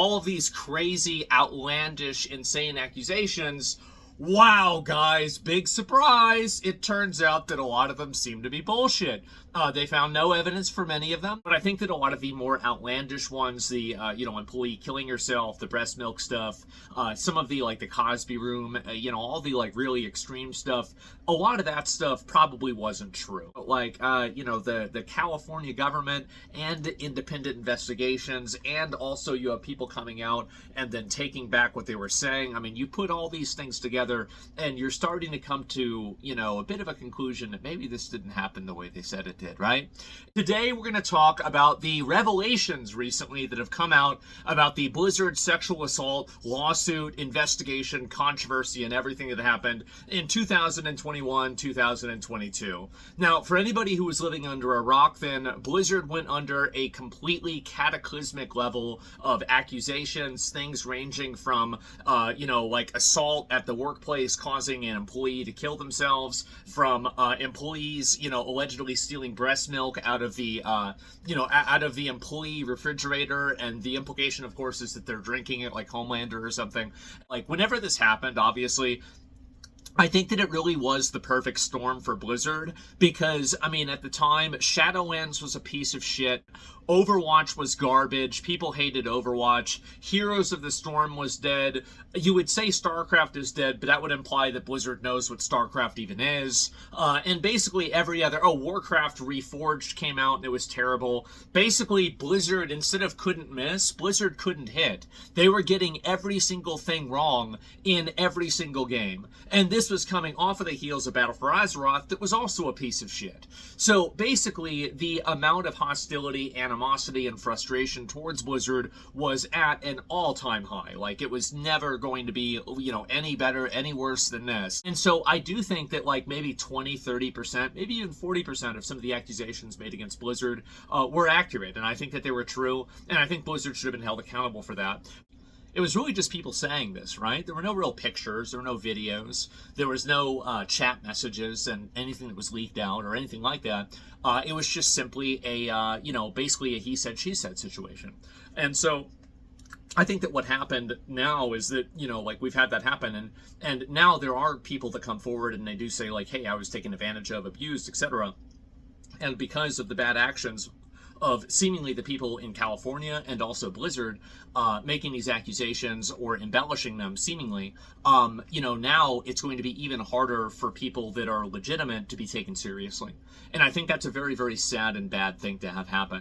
all of these crazy, outlandish, insane accusations. Wow, guys, big surprise. It turns out that a lot of them seem to be bullshit. They found no evidence for many of them, but I think that a lot of the more outlandish ones, the, employee killing herself, the breast milk stuff, some of the, like, the Cosby room, all the, like, really extreme stuff, a lot of that stuff probably wasn't true. Like, the California government and independent investigations, and also you have people coming out and then taking back what they were saying. I mean, you put all these things together, and you're starting to come to, a bit of a conclusion that maybe this didn't happen the way they said it did, right? Today, we're going to talk about the revelations recently that have come out about the Blizzard sexual assault lawsuit, investigation, controversy, and everything that happened in 2021, 2022. Now, for anybody who was living under a rock, then Blizzard went under a completely cataclysmic level of accusations, things ranging from, like assault at the workplace causing an employee to kill themselves, from employees, allegedly stealing breast milk out of the, out of the employee refrigerator, and the implication, of course, is that they're drinking it like Homelander or something. Like, whenever this happened, obviously, I think that it really was the perfect storm for Blizzard because, I mean, at the time, Shadowlands was a piece of shit. Overwatch was garbage. People hated Overwatch. Heroes of the Storm was dead. You would say StarCraft is dead, but that would imply that Blizzard knows what StarCraft even is. And basically every other... Warcraft Reforged came out and it was terrible. Basically, Blizzard, instead of couldn't miss, Blizzard couldn't hit. They were getting every single thing wrong in every single game. And this was coming off of the heels of Battle for Azeroth that was also a piece of shit. So basically, the amount of hostility, animosity, and frustration towards Blizzard was at an all-time high. Like, it was never going to be, any better, any worse than this. And so I do think that, like, maybe 20, 30%, maybe even 40% of some of the accusations made against Blizzard were accurate. And I think that they were true. And I think Blizzard should have been held accountable for that. It was really just people saying this, right? There were no real pictures, there were no videos, there was no chat messages and anything that was leaked out or anything like that. It was just simply a, basically a he said, she said situation. And so I think that what happened now is that, we've had that happen, and now there are people that come forward and they do say, like, hey, I was taken advantage of, abused, etc. And because of the bad actions of seemingly the people in California and also Blizzard making these accusations or embellishing them seemingly, now it's going to be even harder for people that are legitimate to be taken seriously. And I think that's a very, very sad and bad thing to have happen.